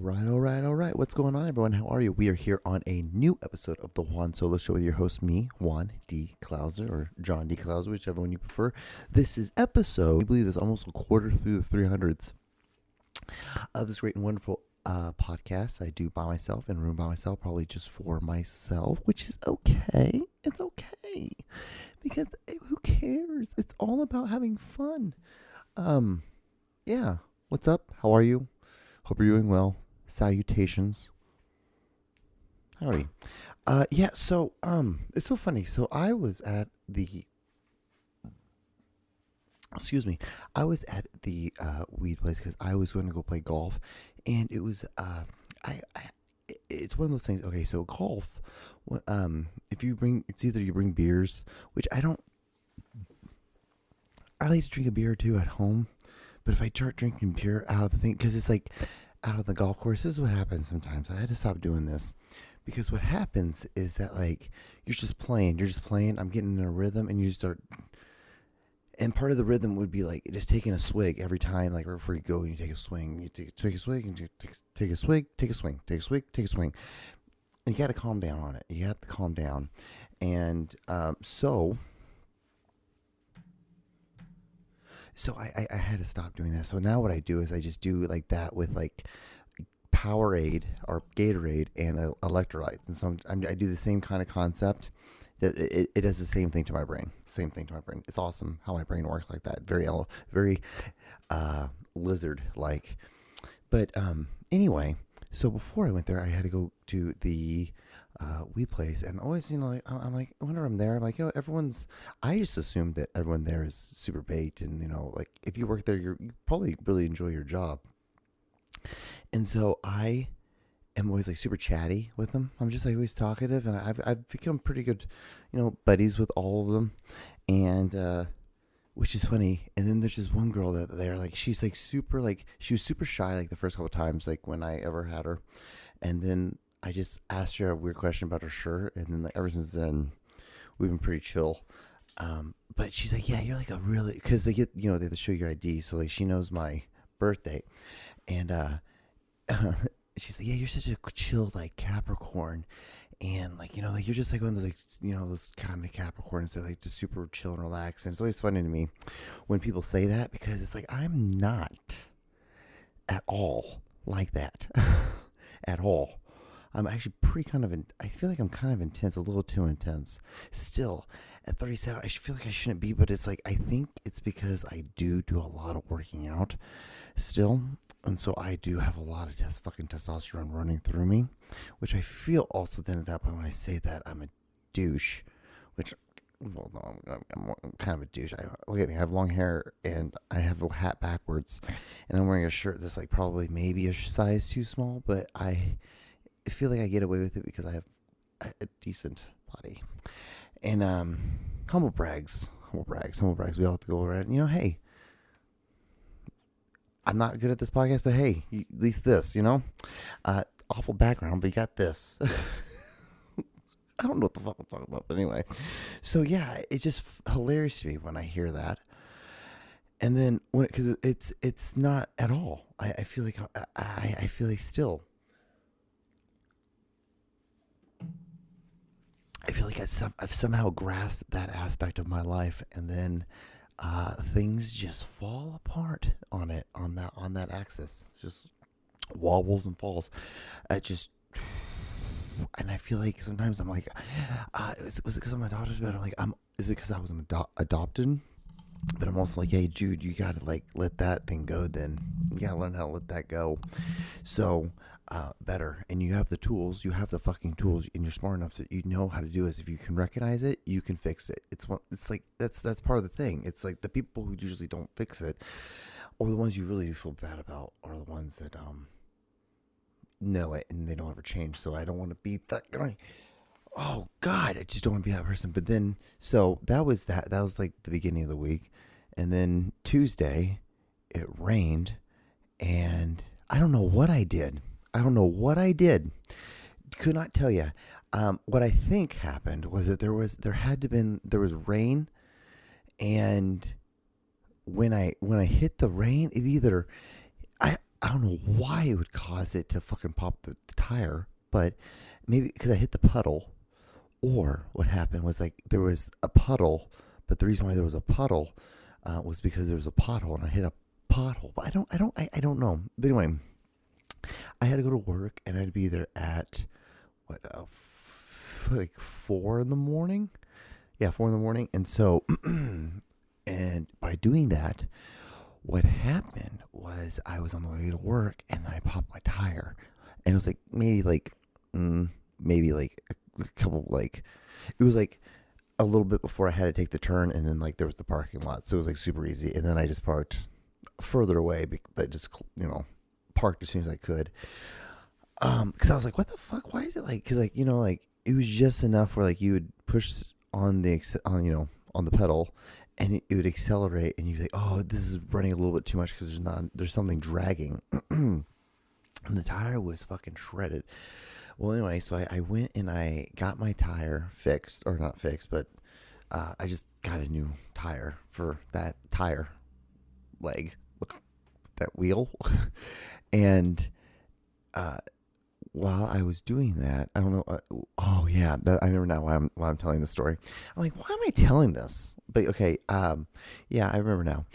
All right. What's going on, everyone? How are you? We are here on a new episode of the Juan Solo Show with your host, me, Juan D. Klauser, or John D. Klauser, whichever one you prefer. This is episode, I believe it's almost a quarter through the 300s of this great and wonderful podcast I do by myself, in a room by myself, probably just for myself, which is okay. It's okay. Because who cares? It's all about having fun. Yeah. What's up? How are you? Hope you're doing well. Salutations. Howdy. It's so funny. So I was at the weed place because I was going to go play golf, and it was it's one of those things. Okay, so golf, it's either you bring beers, which I like to drink a beer or two at home, but if I start drinking beer out of the thing, because it's like out of the golf course, this is what happens sometimes. I had to stop doing this because what happens is that, like, you're just playing, I'm getting in a rhythm, and you start. And part of the rhythm would be like just taking a swig every time, like right before you go and you take a swing. You take a swig and you take a swig, take a swing, take a swig, take a swing. And you got to calm down on it. You have to calm down. And so I had to stop doing that. So now what I do is I just do like that with like Powerade or Gatorade and electrolytes. And so I do the same kind of concept. It does the same thing to my brain. It's awesome how my brain works like that. Very lizard-like. But anyway, so before I went there, I had to go to the weed place. And always, I'm like, whenever I'm there, I'm like, I just assumed that everyone there is super baked. And, like, if you work there, you probably really enjoy your job. And so I am always like super chatty with them. I'm just like always talkative, and I've become pretty good, buddies with all of them, and which is funny. And then there's this one girl that they're like, she's like super, like, she was super shy like the first couple of times, like when I ever had her, and then I just asked her a weird question about her shirt, and then like ever since then we've been pretty chill. But she's like, yeah, you're like a really, because they get, they have to show your ID, so like she knows my birthday, and she's like, yeah, you're such a chill, like, Capricorn, and like, like you're just like one of those, like, those kind of Capricorns that like just super chill and relaxed. And it's always funny to me when people say that, because it's like, I'm not at all like that. At all. I'm actually I feel like I'm kind of intense, a little too intense. Still, at 37, I feel like I shouldn't be, but it's like, I think it's because I do a lot of working out still. And so I do have a lot of testosterone running through me, which I feel also then at that point when I say that I'm a douche, which, well, no, I'm kind of a douche. Look at me, I have long hair and I have a hat backwards, and I'm wearing a shirt that's like probably maybe a size too small, but I feel like I get away with it because I have a decent body. And humble brags. We all have to go around, hey, I'm not good at this podcast, but hey, at least this, awful background, but you got this. I don't know what the fuck I'm talking about, but anyway. So yeah, it's just hilarious to me when I hear that. And then because it's not at all. I feel like I feel like still. I feel like I've somehow grasped that aspect of my life, and then things just fall apart on that axis. It just wobbles and falls. And I feel like sometimes I'm like, was it because I'm adopted? But I'm like, is it because I was adopted? But I'm also like, hey, Jude, you gotta like let that thing go. Then you gotta learn how to let that go. So better, and you have the tools. You have the fucking tools, and you're smart enough that you know how to do this. If you can recognize it, you can fix it. It's like that's part of the thing. It's like the people who usually don't fix it, or the ones you really feel bad about, are the ones that know it and they don't ever change. So I don't want to be that guy. Oh God, I just don't want to be that person. But then, so that was like the beginning of the week, and then Tuesday it rained, and I don't know what I did. Could not tell you. What I think happened was that there was rain, and when I hit the rain, I don't know why it would cause it to fucking pop the tire, but maybe because I hit the puddle, or what happened was like there was a puddle, but the reason why there was a puddle was because there was a pothole and I hit a pothole. But I don't know. But anyway, I had to go to work and I'd be there at what like 4 in the morning. Yeah, 4 in the morning. And so, and by doing that, what happened was I was on the way to work and then I popped my tire, and it was like maybe like a couple like it was like a little bit before I had to take the turn, and then like there was the parking lot, so it was like super easy. And then I just parked further away, but just parked as soon as I could. Because I was like, what the fuck? Why is it like? Because like like it was just enough where like you would push on the on the pedal, and it would accelerate, and you'd be like, oh, this is running a little bit too much because there's something dragging, and the tire was fucking shredded. Well, anyway, so I went and I got my tire fixed, or not fixed, but I just got a new tire for that tire leg, that wheel, and while I was doing that, I don't know. Oh yeah, I remember now why I'm telling this story. I'm like, why am I telling this? But okay, yeah, I remember now.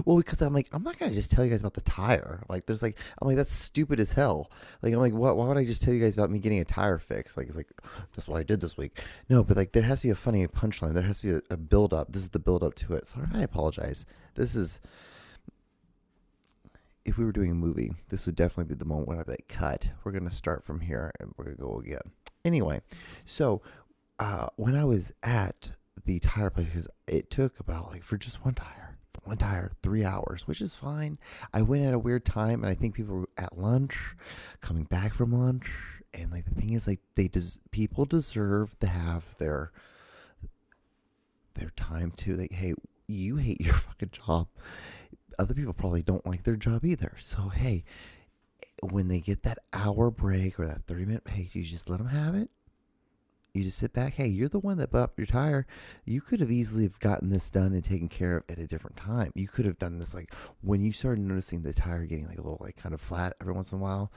Well, because I'm like, I'm not gonna just tell you guys about the tire. Like, I'm like, that's stupid as hell. Like, I'm like, what? Why would I just tell you guys about me getting a tire fixed? Like, it's like that's what I did this week. No, but like, there has to be a funny punchline. There has to be a build up. This is the build up to it. So I apologize. This is. If we were doing a movie, this would definitely be the moment when I'd be like, cut. We're going to start from here and we're going to go again. Anyway, so when I was at the tire place, because it took about like for just one tire, 3 hours, which is fine. I went at a weird time, and I think people were at lunch, coming back from lunch. And like the thing is, like people deserve to have their time too. Like, hey, you hate your fucking job. Other people probably don't like their job either. So, hey, when they get that hour break or that 30-minute, hey, you just let them have it. You just sit back. Hey, you're the one that bumped your tire. You could have easily have gotten this done and taken care of at a different time. You could have done this like when you started noticing the tire getting like a little like kind of flat every once in a while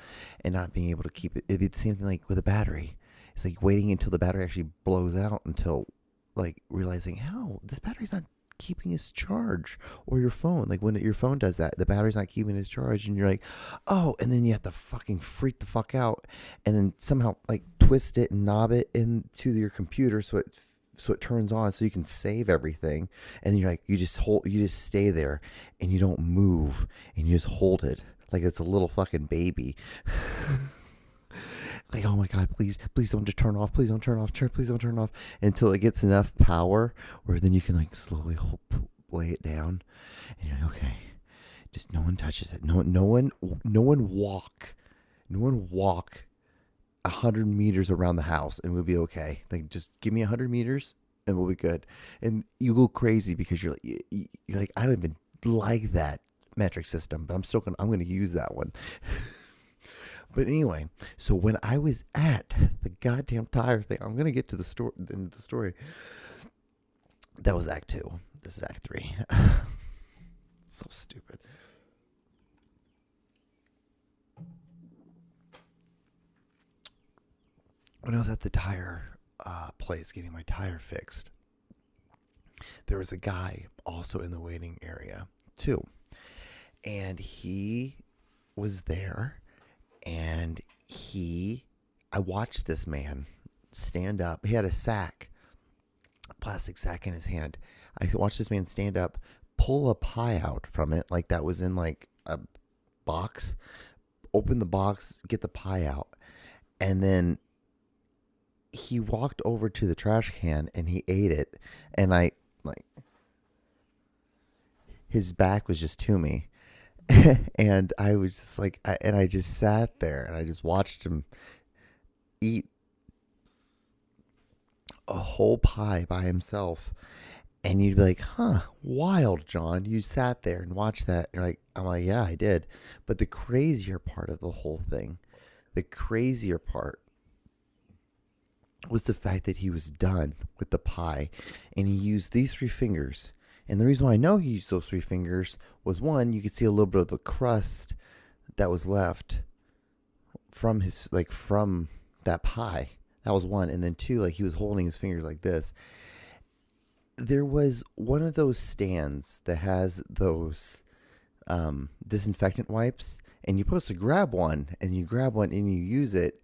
and not being able to keep it. It'd be the same thing like with a battery. It's like waiting until the battery actually blows out until like realizing, how this battery's not keeping its charge. Or your phone, like when your phone does that, the battery's not keeping its charge, and you're like, oh, and then you have to fucking freak the fuck out and then somehow like twist it and knob it into your computer so it turns on so you can save everything. And then you're like, you just stay there and you don't move and you just hold it like it's a little fucking baby. Like, oh my God, please don't just turn off. Please don't turn off. Please don't turn off until it gets enough power where then you can like slowly lay it down. And you're like, okay, just no one touches it. No one walk 100 meters around the house and we'll be okay. Like, just give me 100 meters and we'll be good. And you go crazy because you're like, I don't even like that metric system, but I'm going to use that one. But anyway, so when I was at the goddamn tire thing, I'm going to get to the story. That was Act 2. This is Act 3. So stupid. When I was at the tire place getting my tire fixed, there was a guy also in the waiting area too. And he was there. And I watched this man stand up. He had a plastic sack in his hand. I watched this man stand up, pull a pie out from it, like that was in like a box, open the box, get the pie out. And then he walked over to the trash can and he ate it. And his back was just to me. And I was just like, I just sat there and I just watched him eat a whole pie by himself. And you'd be like, huh, wild, John. You sat there and watched that. And I'm like, yeah, I did. But the crazier part of the whole thing, was the fact that he was done with the pie and he used these 3 fingers And the reason why I know he used those 3 fingers was, one, you could see a little bit of the crust that was left from from that pie. That was one. And then 2, like, he was holding his fingers like this. There was one of those stands that has those disinfectant wipes, and you're supposed to grab one, and you grab one and you use it,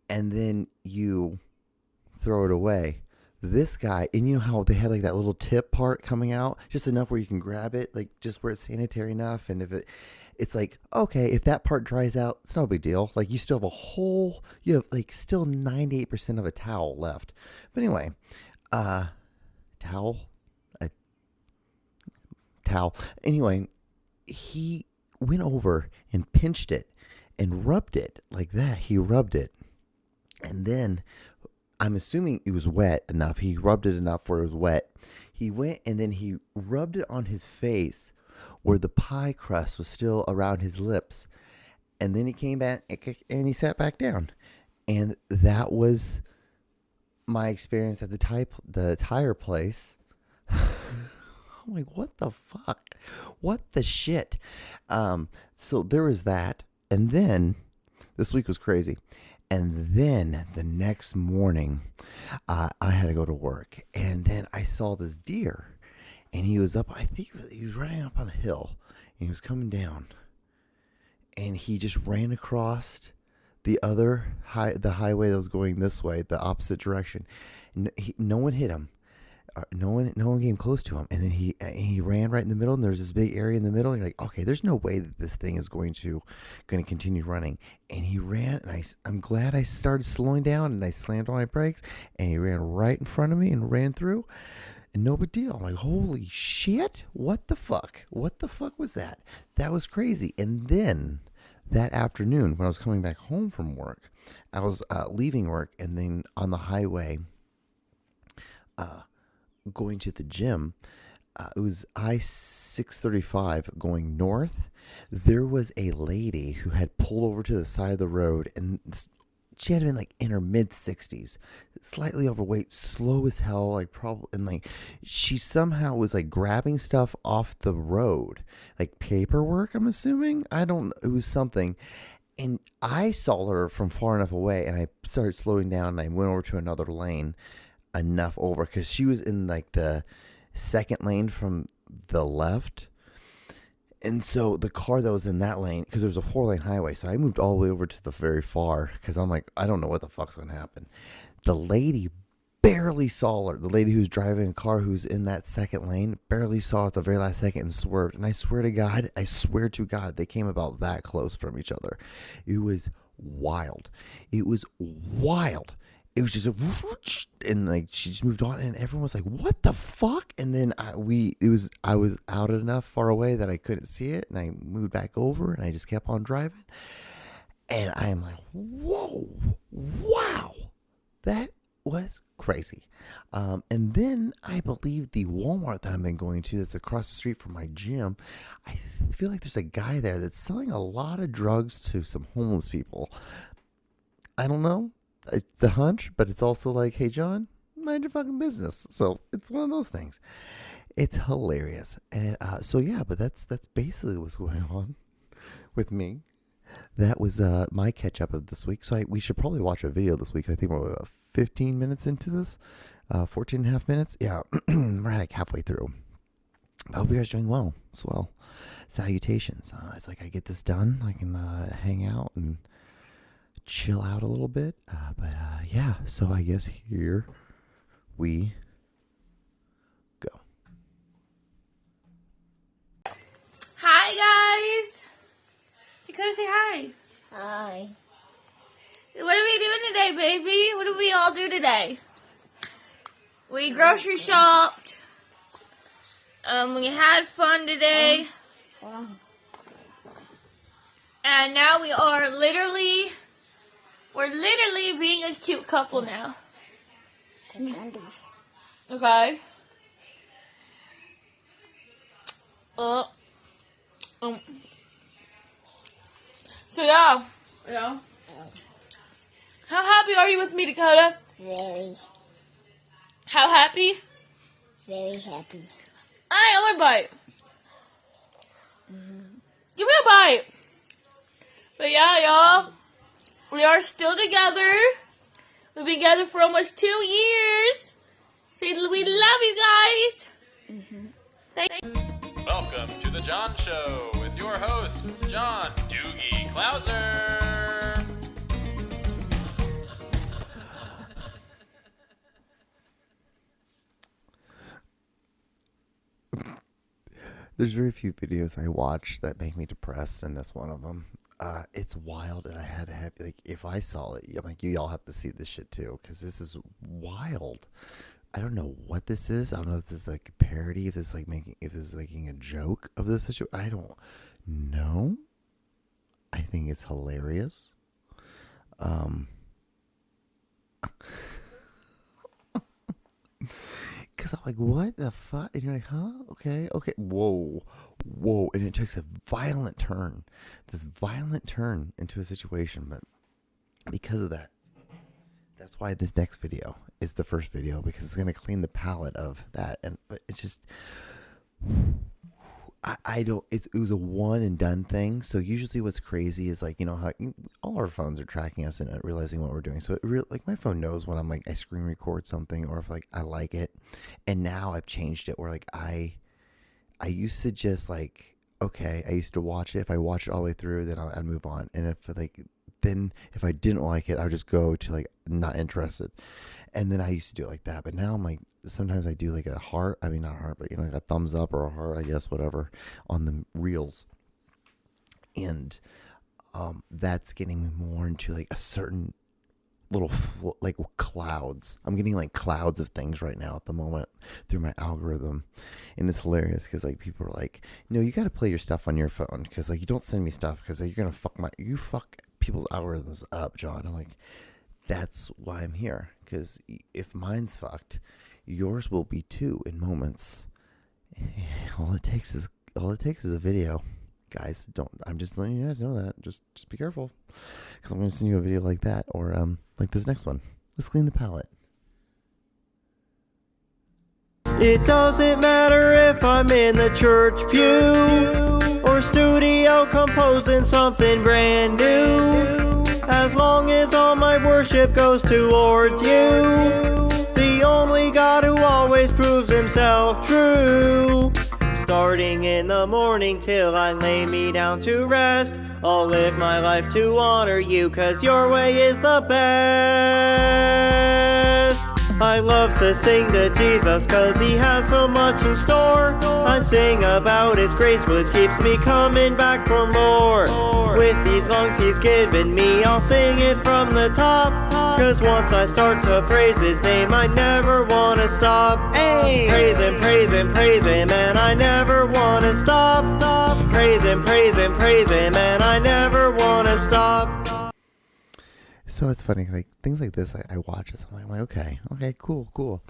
and then you throw it away. This guy, and you know how they have like that little tip part coming out, just enough where you can grab it, like just where it's sanitary enough. And if it's like, okay, if that part dries out, it's no big deal. Like, you still have you have like still 98% of a towel left. But anyway, towel. Anyway, he went over and pinched it and rubbed it like that. He rubbed it. And then, I'm assuming it was wet enough. He rubbed it enough where it was wet. He went and then he rubbed it on his face where the pie crust was still around his lips. And then he came back and he sat back down. And that was my experience at the tire place. I'm like, what the fuck? What the shit? So there was that. And then, this week was crazy. And then the next morning, I had to go to work. And then I saw this deer. And he was up, I think he was running up on a hill. And he was coming down. And he just ran across the highway that was going this way, the opposite direction. No one hit him. No one came close to him, and then he ran right in the middle, and there's this big area in the middle, and you're like, okay, there's no way that this thing is going to continue running. And he ran, and I'm glad I started slowing down, and I slammed on my brakes, and he ran right in front of me and ran through, and no big deal. I'm like, holy shit, what the fuck was that? That was crazy. And then that afternoon, when I was coming back home from work, I was leaving work, and then on the highway, going to the gym, it was I-635 going north. There was a lady who had pulled over to the side of the road, and she had been like in her mid-60s, slightly overweight, slow as hell, like probably, and like she somehow was like grabbing stuff off the road, like paperwork, I'm assuming. I don't know, it was something. And I saw her from far enough away, and I started slowing down, and I went over to another lane enough over, because she was in like the second lane from the left. And so the car that was in that lane, because there's a 4-lane highway, so I moved all the way over to the very far, because I'm like, I don't know what the fuck's going to happen. The lady barely saw her. The lady who's driving a car who's in that second lane barely saw it at the very last second and swerved. And I swear to God, they came about that close from each other. It was wild. It was just and like she just moved on, and everyone was like, what the fuck? And then I was out enough far away that I couldn't see it, and I moved back over, and I just kept on driving. And I am like, whoa, wow, that was crazy. And then I believe the Walmart that I've been going to, that's across the street from my gym, I feel like there's a guy there that's selling a lot of drugs to some homeless people. I don't know. It's a hunch, but it's also like, hey, John, mind your fucking business. So it's one of those things. It's hilarious. And so, yeah, but that's basically what's going on with me. That was my catch up of this week. So we should probably watch a video this week. I think we're 15 minutes into this, 14 and a half minutes. Yeah, we're like halfway through. I hope you guys are doing well as well. Salutations. It's like I get this done, I can hang out and chill out a little bit. But yeah, so I guess here we go. Hi, guys. Dakota, say hi. Hi. What are we doing today, baby? What do we all do today? We grocery shopped. We had fun today. And now we're literally being a cute couple now. Okay. So yeah. How happy are you with me, Dakota? Very. How happy? Very happy. I want a bite. Give me a bite. But yeah, y'all, we are still together. We've been together for almost 2 years. So we love you guys. Welcome to The John Show with your hosts, John Doogie Clouser. There's very few videos I watch that make me depressed, and that's one of them. It's wild, and I had to have, like, if I saw it, I'm like, you all have to see this shit too, because this is wild. I don't know what this is. I don't know if this is like a parody, if this is like making a joke of this situation. I don't know. I think it's hilarious. Because I'm like, what the fuck? And you're like, huh? Okay. Whoa. And it takes a violent turn. This violent turn into a situation. But because of that, that's why this next video is the first video. Because it's going to clean the palette of that. And it's just... I don't, it was a one and done thing. So usually what's crazy is like, you know, how all our phones are tracking us and realizing what we're doing. So like my phone knows when I'm like, I screen record something or if like I like it. And now I've changed it where like I used to just like, okay, I used to watch it. If I watch it all the way through, then I'd move on. And if I didn't like it, I would just go to like not interested. And then I used to do it like that. But now I'm like, sometimes I do like a heart. I mean, not a heart, but you know, like a thumbs up or a heart, I guess, whatever, on the reels. And that's getting me more into like a certain little like clouds. I'm getting like clouds of things right now at the moment through my algorithm. And it's hilarious because like people are like, no, you got to play your stuff on your phone because like you don't send me stuff because like, you're going to fuck people's algorithms up, John. I'm like, that's why I'm here, because if mine's fucked, yours will be too in moments. All it takes is a video, guys. I'm just letting you guys know that. Just be careful, because I'm going to send you a video like that or like this next one. Let's clean the palette. It doesn't matter if I'm in the church pew or studio composing something brand new. As long as all my worship goes towards you, the only God who always proves himself true. Starting in the morning till I lay me down to rest, I'll live my life to honor you, 'cause your way is the best. I love to sing to Jesus 'cause he has so much in store. I sing about his grace which keeps me coming back for more. With these songs he's given me, I'll sing it from the top, 'cause once I start to praise his name, I never wanna stop. Hey! Praise him, praise him, praise him, and I never wanna stop. Praise him, praise him, praise him, and I never wanna stop. So it's funny, like things like this, I watch it. So I'm like, okay, cool.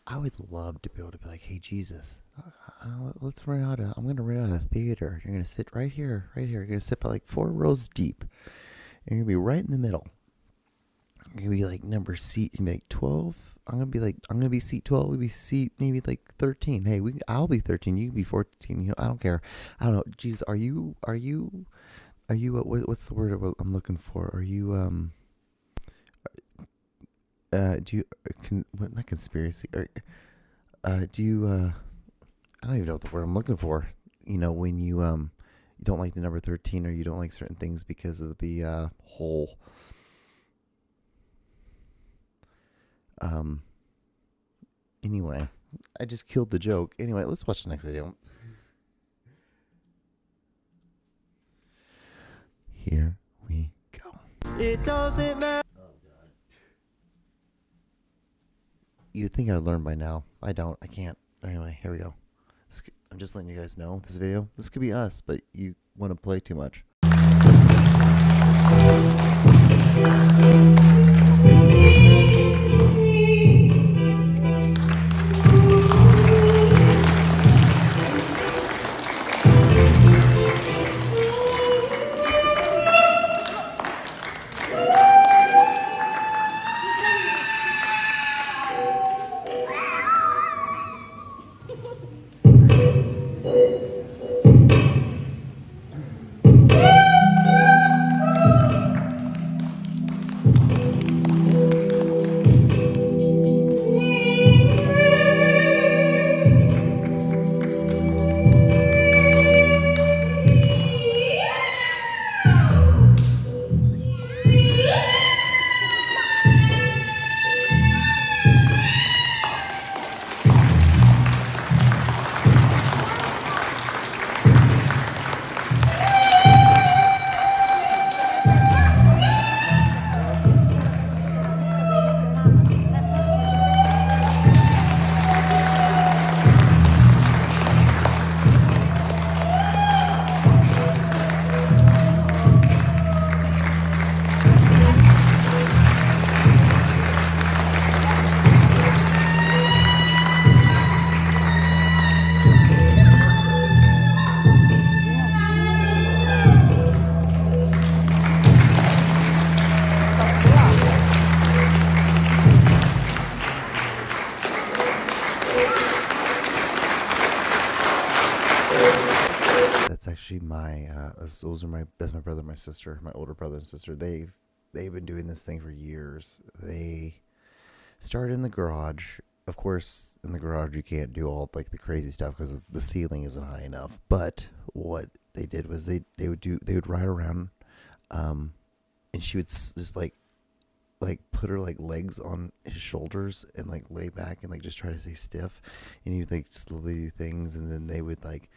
I would love to be able to be like, hey Jesus, let's I'm gonna rent out a theater. You're gonna sit right here. You're gonna sit by like 4 rows deep. You're gonna be right in the middle. You're gonna be like number seat. You're gonna be like 12. I'm gonna be seat 12. We'll be seat maybe like 13. Hey, I'll be 13. You can be 14. You know, I don't care. I don't know. Jesus, are you? What's the word I'm looking for? Are you do you not conspiracy or do you I don't even know what the word I'm looking for, you know, when you don't like the number 13 or you don't like certain things because of the whole anyway, I just killed the joke. Anyway, let's watch the next video. Here we go. It doesn't matter. You'd think I'd learn by now. I don't. I can't. Anyway, here we go. I'm just letting you guys know this video. This could be us, but you want to play too much. actually those are my brother and my sister, my older brother and sister. They've been doing this thing for years. They started in the garage. Of course, in the garage you can't do all like the crazy stuff because the ceiling isn't high enough. But what they did was they would ride around, and she would just like put her like legs on his shoulders and like lay back and like just try to stay stiff, and he would like slowly do things, and then they would like,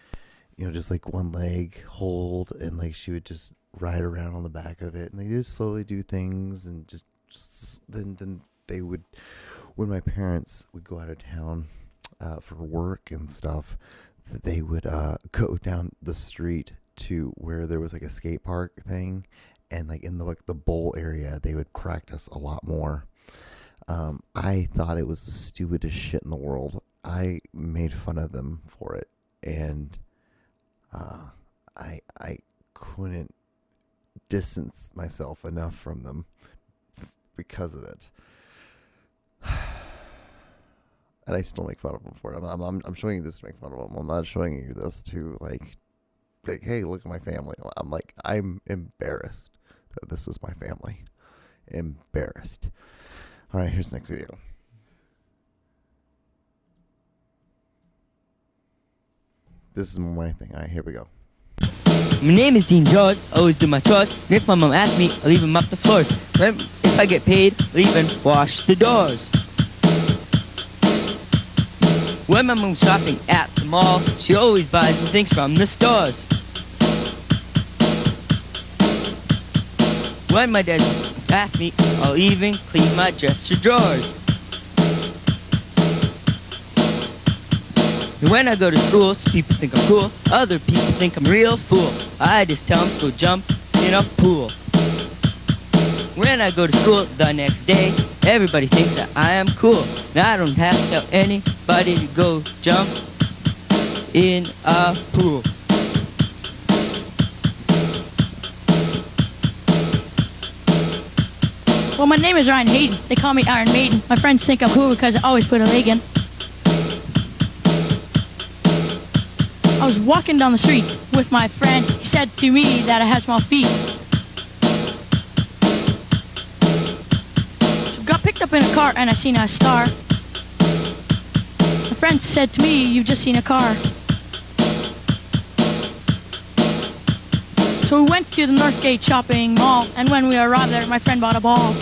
just like one leg hold, and like she would just ride around on the back of it, and they just slowly do things, and just then they would, when my parents would go out of town for work and stuff, they would go down the street to where there was like a skate park thing, and like in the bowl area they would practice a lot more. I thought it was the stupidest shit in the world. I made fun of them for it, and I couldn't distance myself enough from them because of it. And I still make fun of them for it. I'm showing you this to make fun of them. I'm not showing you this to like, hey, look at my family. I'm embarrassed that this is my family. Embarrassed. All right, here's the next video. This is my thing. All right, here we go. My name is Dean George. I always do my chores. And if my mom asks me, I leave them up the floors. If I get paid, leave and wash the doors. When my mom's shopping at the mall, she always buys me things from the stores. When my dad asks me, I'll even clean my dresser drawers. And when I go to school, some people think I'm cool, other people think I'm a real fool. I just tell them to go jump in a pool. When I go to school the next day, everybody thinks that I am cool. And I don't have to tell anybody to go jump in a pool. Well, my name is Ryan Hayden. They call me Iron Maiden. My friends think I'm cool because I always put a leg in. I was walking down the street with my friend. He said to me that I had small feet. So got picked up in a car and I seen a star. My friend said to me, you've just seen a car. So we went to the Northgate shopping mall, and when we arrived there, my friend bought a ball.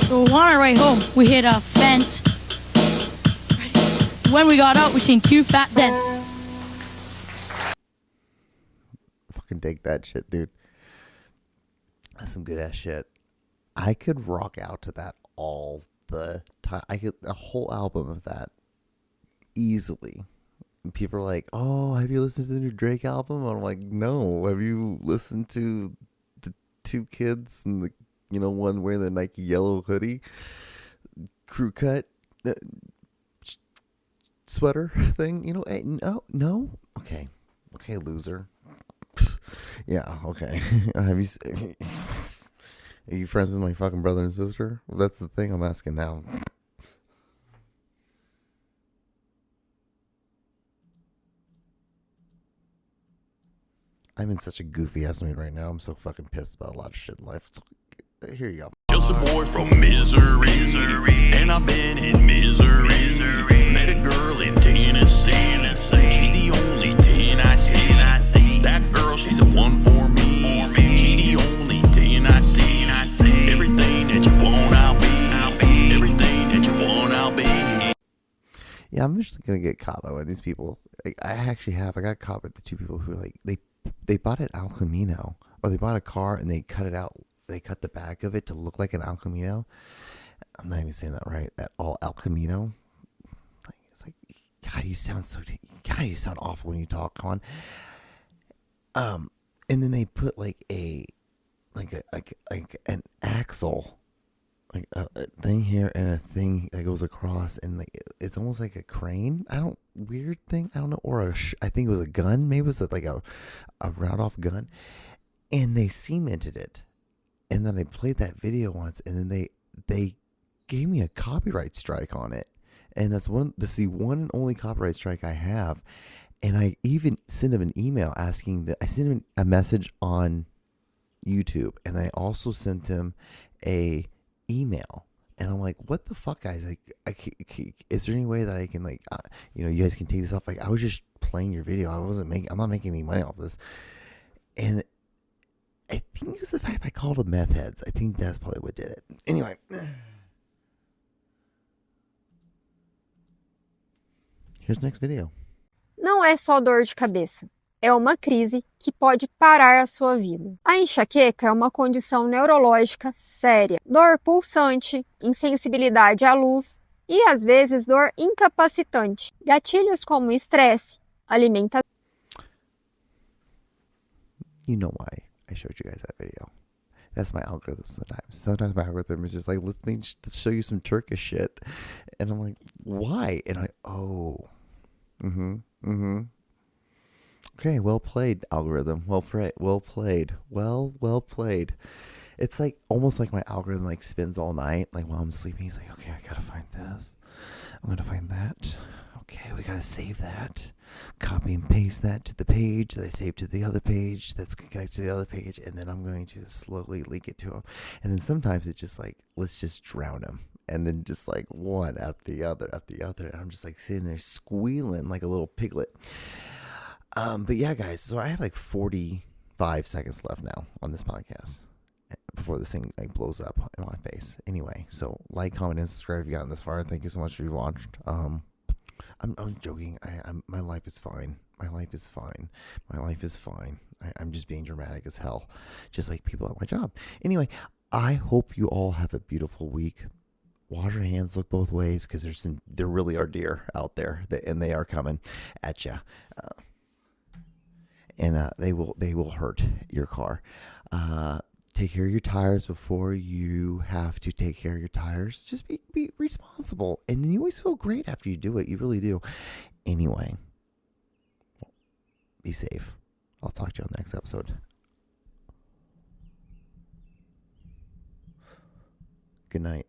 So on our way home, we hit a fence. When we got out, we seen 2 fat dents. Fucking dig that shit, dude. That's some good ass shit. I could rock out to that all the time. I could a whole album of that easily. And people are like, "Oh, have you listened to the new Drake album?" And I'm like, "No." Have you listened to the 2 kids and the one wearing the Nike yellow hoodie, crew cut sweater thing? Hey, no. Okay, loser. Yeah, okay. Have you? Are you friends with my fucking brother and sister? Well, that's the thing I'm asking now. I'm in such a goofy ass mood right now. I'm so fucking pissed about a lot of shit in life. So, here you go. Just a boy from misery, and I've been in misery. Met a girl in Tennessee, she the only 10 I see. That girl, she's the one for me. She the only 10 I see. Everything that you want, I'll be. Everything that you want, I'll be. Yeah, I'm just gonna get caught by one of these people. I got caught by the 2 people who they bought an El Camino, or they bought a car and they cut it out. They cut the back of it to look like an El Camino. I'm not even saying that right at all. El Camino. It's like, God, you sound awful when you talk, Con. And then they put like an axle, like a thing here and a thing that goes across, and like it's almost like a crane. Weird thing. I don't know, or I think it was a gun. Maybe it was like a round-off gun, and they cemented it. And then I played that video once, and then they gave me a copyright strike on it. and that's the one and only copyright strike I have. And I even sent him an email asking that I sent him a message on YouTube, and I also sent him a email. And I'm like, what the fuck, guys? Like, is there any way that I can, like, you guys can take this off? Like, I was just playing your video. I'm not making any money off this. And I think it was the fact I called them meth heads. I think that's probably what did it. Anyway. Here's the next video. Não é só dor de cabeça. É uma crise que pode parar a sua vida. A enxaqueca é uma condição neurológica séria. Dor pulsante, insensibilidade à luz e, às vezes, dor incapacitante. Gatilhos como estresse, alimentação. You know why I showed you guys that video. That's my algorithm sometimes. Sometimes my algorithm is just like, let's show you some Turkish shit. And I'm like, why? And Okay, well played, algorithm. Well played. Well played. It's like almost like my algorithm like spins all night. Like while I'm sleeping, he's like, okay, I gotta find this. I'm gonna find that. Okay, we gotta save that. Copy and paste that to the page that I saved to the other page that's connected to the other page, and then I'm going to slowly leak it to him. And then sometimes it's just like, let's just drown him. And then just like one after the other. And I'm just like sitting there squealing like a little piglet. But yeah, guys, so I have like 45 seconds left now on this podcast before this thing like blows up in my face. Anyway, so like, comment, and subscribe if you've gotten this far. Thank you so much if you watched. I'm joking. My life is fine. My life is fine. I'm just being dramatic as hell, just like people at my job. Anyway, I hope you all have a beautiful week. Wash your hands, look both ways, because there really are deer out there, and they are coming at you, and they will hurt your car. Take care of your tires before you have to take care of your tires. Just be responsible, and then you always feel great after you do it. You really do. Anyway, be safe. I'll talk to you on the next episode. Good night.